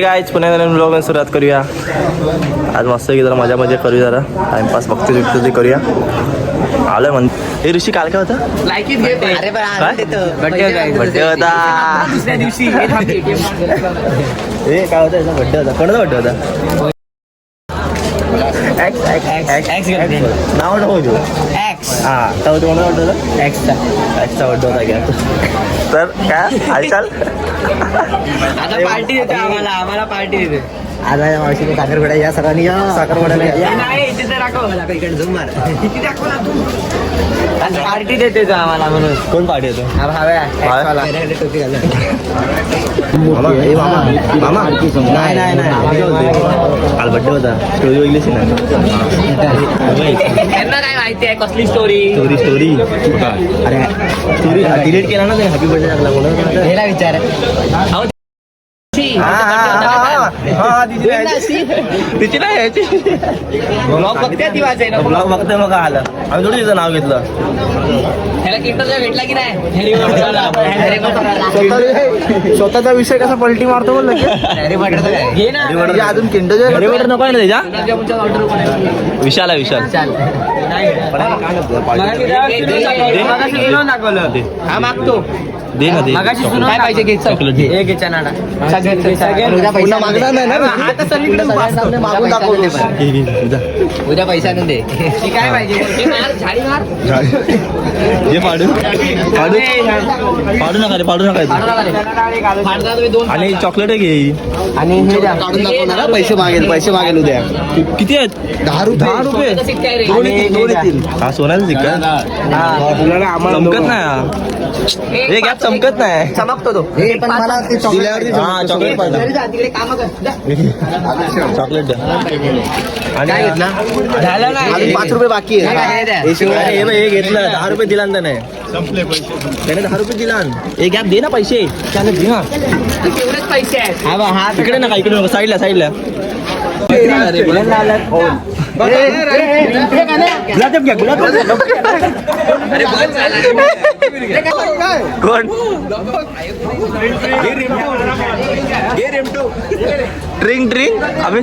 Guys पुन्हा नवीन blog सुरुवात करूया. आज मस्त की जरा मजा करूया, जरा टाइमपास बघते ते करूया. आलोय म्हण हे ऋषी काल काय होता बड्डे होता. हे काय होतं याचा बड्डे होता. कोणाचा बड्डे होता? नाव नको घेऊ. हा तर कोणाचा बड्डे होता? एक्सचा बड्डे होता घ्या. तर काय हालचाल आता पार्टी देते आम्हाला पार्टी देते. आज माझ्या मावशीने साखरपुडा या सर्वांनी या साखरपुड्याला या. पार्टी देते तो आम्हाला म्हणून. कोण पार्टी येतो? काल बड्डे होता. स्टोरी वगैरे त्यांना काय माहिती आहे कसली स्टोरी. स्टोरी अरे स्टोरी डिलीट केला ना ते. हॅपी बर्थडे टाकला कोणाला हेला विचार तिची नाही यायची. ब्लॉग बघते ती वाचायला. ब्लॉग बघते मग आलं. आम्ही थोडी तिचं नाव घेतलं. ह्याला किंडरचा भेटला की नाही. स्वतःचा विषय कसा पलटी मारतो बोल घे ना अजून किंडर नको आहे ना त्याच्या. विशाल आहे विशाल. हा मागतो दे ना दे. काय पाहिजे घे. चॉकलेट घे. एक घ्यायच्या नाडा पुन्हा मागणार नाही ना. मागून दाखवतो. उद्या पैसा आणून दे. काय पाहिजे झाडी मार. जे पाडू नका रे, पाडू नका. आणि चॉकलेट घे. आणि हे द्या. काढून दाखवणार. पैसे मागेल उद्या. किती आहेत? 10 रुपये. दोन येतील. हा सोन्याचा सिक्का चमकत नाही. हे गॅप चमकत नाही. चमकतो तो. हे पण मला ते चॉकलेट हा चॉकलेट पाहिजे. तिकडे काम कर. चॉकलेट द्या. आणि झालं नाही. 5 रुपये बाकी आहे. हे घेतलं 10 रुपये दिला ना त्याने. त्याने 10 रुपये दिला. एक गॅप दे ना पैसे. त्याने दे ना. तेवढेच पैसे आहेत. हा इकडे नका, इकडे नका, साईडला कोण ड्रिंक आम्ही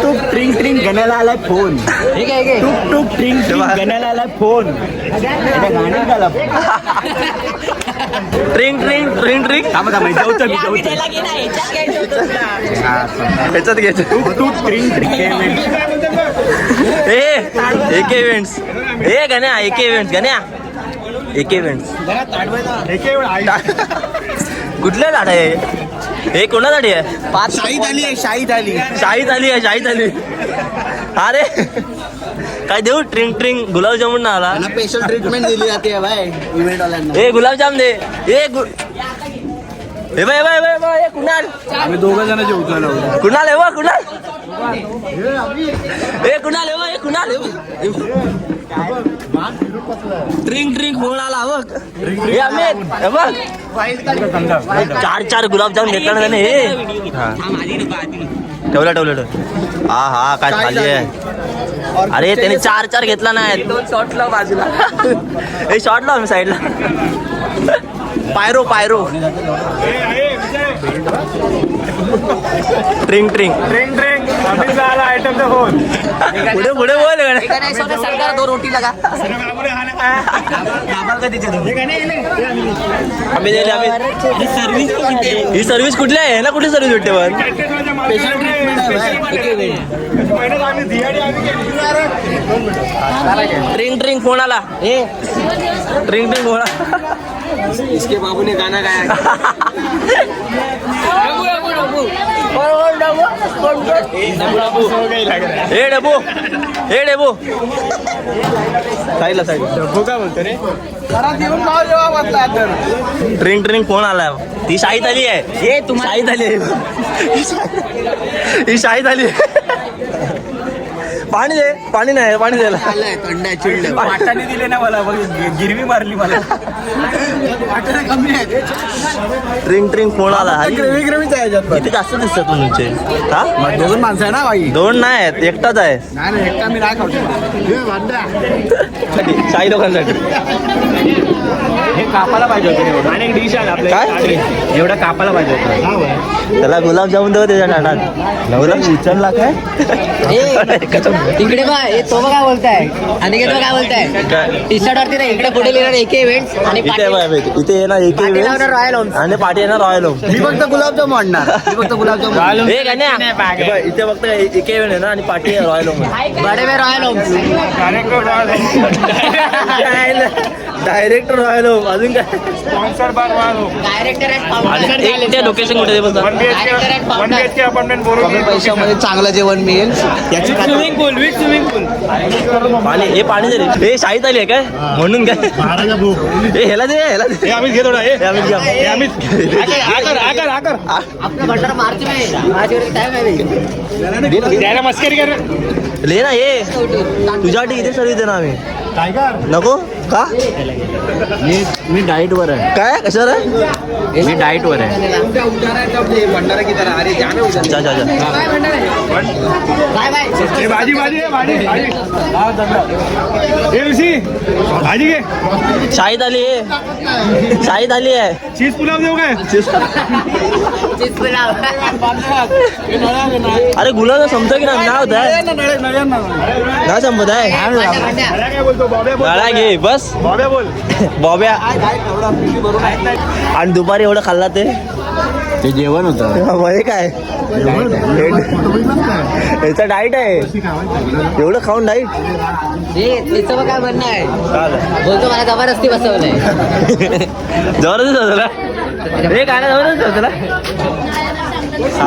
टुक ट्रिंग गण्याला आलाय फोन. टुक ट्रिंग गण्याला आलाय फोन. ड्रिंक ह्याच्यात घ्यायचं. टुक ट्रिंग AK इव्हेंट्स. हे गण्या AK इव्हेंट्स. गण्या AK इव्हेंट्स कुठल्या झाड आहे हे? कोणासाठी आहे? शाहीद आली. अरे काय देऊ? ट्रिंग गुलाबजामुन ना आला. स्पेशल ट्रीटमेंट दिली जाते भाई इव्हेंट वाल्यांना. ए गुलाबजाम दे. हे बाय कुणाल. आम्ही 2 जण जेवतो. कुणाल कुणाल ड्रिंक फोन आला बघ. हे अमित हे बघ 4 गुलाबजाम घेतला ना त्याने. हे ठेवलं. हा काय खाली आहे. अरे त्याने 4 घेतला नाही. 2 शॉट लाव बाजूला. हे शॉट लाव साईडला. पायरो ड्रिंक पुढे बोल. सरकार 2 रोटी लगा. ही सर्व्हिस कुठली आहे ना? कुठली सर्व्हिस भेटते पण? ड्रिंक फोन आला. ड्रिंक फोन आला. इसके बाबू ने गाना गाया. हे डेबो साईडला काय बोलतो रे. ड्रिंक फोन आला. ती शाहीद आली आहे. हे तुम्हाला शाहीद आली आहे. ही शाहीद आली. पाणी दे, पाणी नाही, पाणी द्यायला. वाटाने दिले ना मला, गिरवी मारली मला. कमी आहे. ड्रिंक फोन आला. ग्रेव्ही ग्रेव्हीच आहे याच्यात. इथे जास्त दिसतात तुमचे. हा, दोन माणसं आहे ना बाई. दोन नाही आहेत, एकटाच आहे. नाही एकटा मी नाही खाऊ शकत. शाही लोकांसाठी. हे कापाला पाहिजे होतं. आणि एक डिश आहे आपल्या काय? एवढं कापाला पाहिजे होतं. त्याला गुलाबजामुन देऊ त्याच्या ताटात. गुलाब उचलला काय? इकडे बघ, हे तो बघ काय बोलताय आणि तो काय बोलताय टी शर्ट वरती नाही, इकडे पुढे लिहिणार AK इव्हेंट्स आणि इथे आहे ना एक रॉयल होम्स आणि पाठी आहे ना रॉयल होम. मी फक्त गुलाबजाम आणणार. मी फक्त गुलाबजाम. हे काय नाही, इथे फक्त एक इव्हेंट आहे ना आणि पाठी आहे रॉयल होम. बडे में royal homes. Direct royal home. अजून काय? डायरेक्टर लोकेशन कुठे बोलतात? कमी पैशामध्ये चांगलं जेवण मिळेल याची स्विमिंग पूल विथ स्विमिंग पूल. पाणी हे पाणी दे रे. हे शाहीत आली आहे काय म्हणून काय? हे ह्याला दे, ह्याला दे. आम्ही घेतो ना. आपलं भंडारा मार्च में टाइम है. मस्करी कर. ले ना ये तुझ्यासाठी इथे सर्विस दे ना आम्ही. नको का? मी डाईट वर आहे. काय कशावर आहे? मी डाईट वर आहे. भंडारा की तरह. अरे जा ना. जा जा जा. Bye bye. भाजी भाजी भाजी भाजी घे. शाहीत आली आहे, शाहीत आली आहे. चीज पुलाव देऊ काय? चीज पुलाव. अरे गुलाब संपतं की नाही? नाव होत आहे ना, संपत आहे. काय बोलतो बॉब्या? गाळा घे बस. बॉब्या बोल. बॉब्या. आणि दुपारी एवढं खाल्ला ते जेवण होतं. वय काय याचा डाईट आहे. एवढं खाऊन डाईट तिचं बघ काय म्हणणं आहे, काय बोलतो मला जबरदस्ती बसवलंय. जबरदस्त होतं ना हे काय ना, जबरदस्त होतं ना.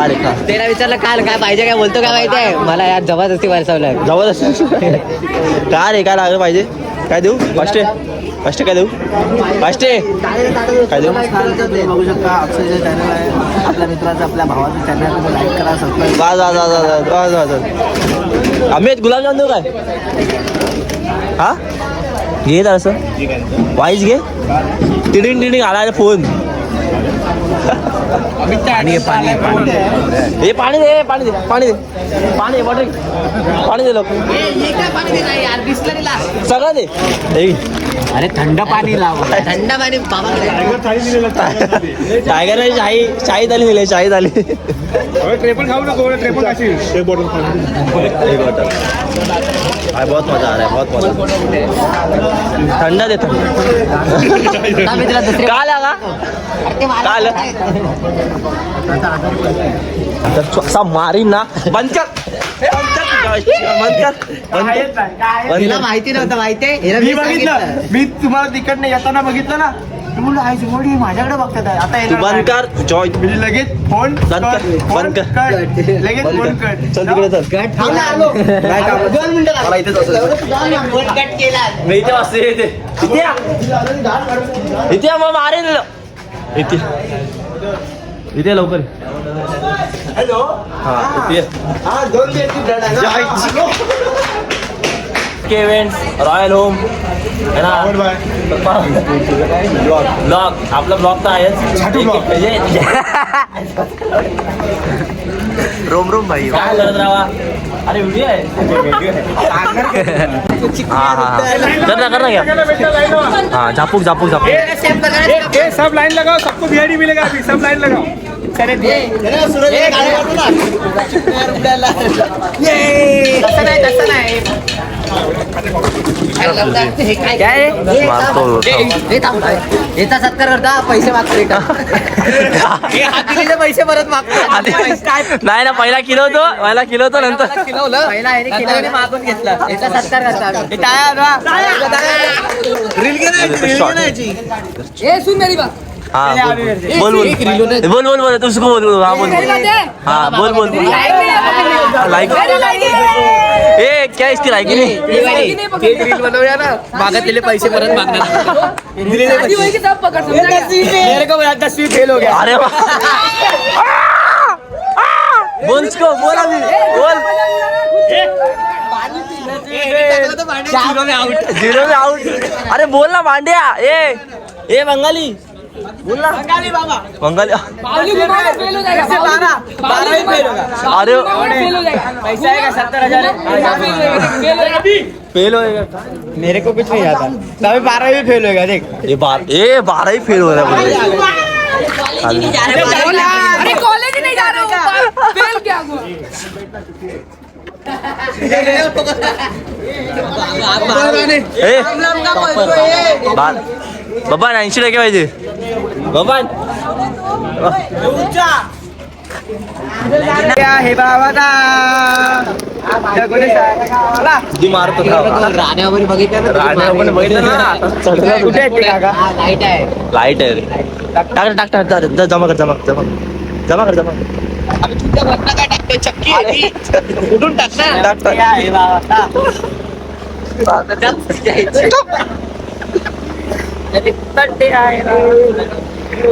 अरे का त्याला विचारलं काल काय पाहिजे, काय बोलतो काय माहिती आहे मला, यात जबरदस्ती बसवलंय. जबरदस्त काय रे, काय लागलं पाहिजे? काय देऊ? फास्टे फास्टे काय देऊ? फास्टे काय देऊ? बघू शकता अक्षयचं चॅनल आहे, आपल्या मित्राचं आपल्या भावाचं चॅनल आहे. लाईक करा, सबस्क्राईब. जा जा जा जा जा जा जा. अमित गुलाबजाम देऊ काय? हा घे तर असं वाईज घे. टिडिंग टिडिंग आला रे फोन. पाणी पाणी हे पाणी दे, पाणी दे, पाणी दे, पाणी बॉटल पाणी दे लोक सगळं दे. अरे थंड पाणी लाव. थंड पाणी बाबा. टायगर शाही शाहीत आली दिली, शाहीत आली. ट्रेपल खाऊ नको. ट्रेपल खाशील. एक बॉटल. बहुत मजा आ रहा है, बहुत मजा. ठंडा दे, थंड. काल आला काल सब मारी ना. बंद कर, बंद कर, तिला माहिती नव्हतं. माहितीये मी बघितलं. मी तुम्हाला तिकडनं येताना बघितलं ना. तुम्ही माझ्याकडे बघतात. आता तू बंद कर. जॉय लगेच फोन बंद कर, बंद कर. लगेच फोन कर. चल तिकडे चल. नाही का? 2 मिनिटं मला इथेच असं कट केला. मी इथे वाजते. इथे इथे या. इथे या, मग मारेन. इथे इथे लवकर. हॅलो. हा इथे हा 2 मिनिट. इव्हेंट्स रॉयल होम है ना. ब्लॉग आपला ब्लॉग तर आहेच. रोम रोम भाई काय करत राहा. अरे व्हिडिओ आहे. हा हा कर ना घ्या. हा झापूक झापूक झापूक. सब लाइन लगाओ. सबको वीआईडी मिलेगा अभी. सब लाइन लगाओ. याचा सत्कार करता पैसे मागतो का? पैसे परत मागतो. नाही ना, पहिला किलो होतो नंतर खिलवलं पहिला खिलवणे मागून घेतला. याचा सत्कार करता. सुन मेरी बात. हाँ बोल बोल बोल बोल बोल तुझको बोल बोल. हाँ बोल हाँ बोल बोल लाइक. ए क्या इसकी लाइक ही नहीं. रील बनवूया ना, मागतलेले पैसे परत मागणार. मेरे को 10वीं फेल हो गया. अरे वाह. बोल इसको बोल अभी बोल. झिरो में आउट. अरे बोल ना मांड्या. ए बंगाली बोल ना. बंगाली. अरे फेल होएगा. मेरे को कुछ नहीं आता. तभी 12वीं फेल होएगा देख. ये 12 ही फेल हो रहा है. अरे कॉलेज ही नहीं जा रहा हूँ. फेल क्या हुआ? बाबा 80 पाहिजे बाबा. हे बाबा मारतो राण्यावर बघितलं ना. कुठे आहेत ते काका? लाईट आहे. लाईट आहे रे. टाक जमा कर. कुठून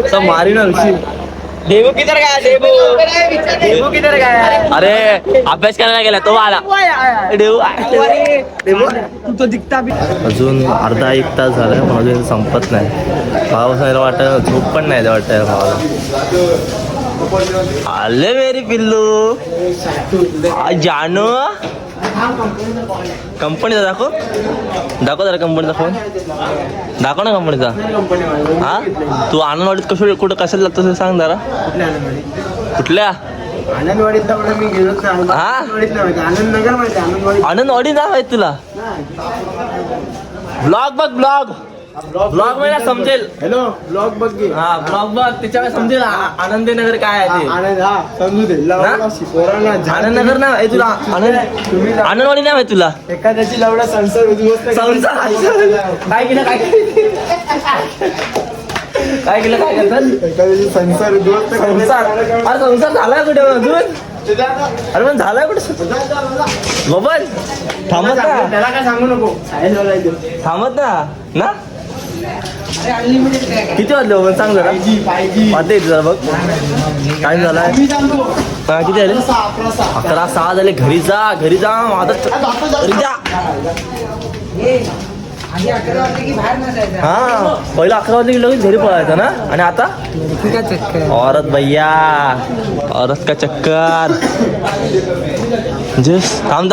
सब मारी ना ऋषी. डेबू किधर गया? डेबू किधर गया? अरे अभ्यास करायला गेला तो आला. तू तो दिखता भी. अजून अर्धा 1 तास झालाय पण अजून संपत नाही. पावसाला वाटत झोप पण नाही वाटत भावाला. आले मेरी पिल्लू. जानू कंपनीचा दाखव जरा कंपनीचा फोन दाखव ना कंपनीचा. हा तू आनंदवाडीत कुठं कशाला लागतो सांग जरा. कुठल्या आनंदवाडीत मी गेलोच नाही. हा आनंदनगर माहिती. आनंदवाडी ना माहित तुला. ब्लॉग बघ ब्लॉग मला समजेल. हॅलो ब्लॉग बघ की. हा ब्लॉग बघ त्याच्यामुळे समजेल आनंदनगर काय आहे ते. आनंद हा समजू दे. आनंदनगर ना आहे तुला. आनंदवाडी नाही माहित तुला. एखाद्याची लवडा संसार उद्ध्वस्त काय केलं काय करतात. एखाद्याची संसार उद्ध्वस्त अरे संसार झालाय कुठे अजून. अरे पण झालाय कुठे बबन. थांबत ना. त्याला काय सांगू नको. थांबत ना किती वाजले बबन सांग जरा. वाटते जरा बघ टाइम झालाय. किती झाले? 11:06 झाले. घरी जा घरी जा. हा पहिला 11 वाजले की लगेच घरी पळायचं ना. आणि आता औरत भैया औरत का चक्कर. थांब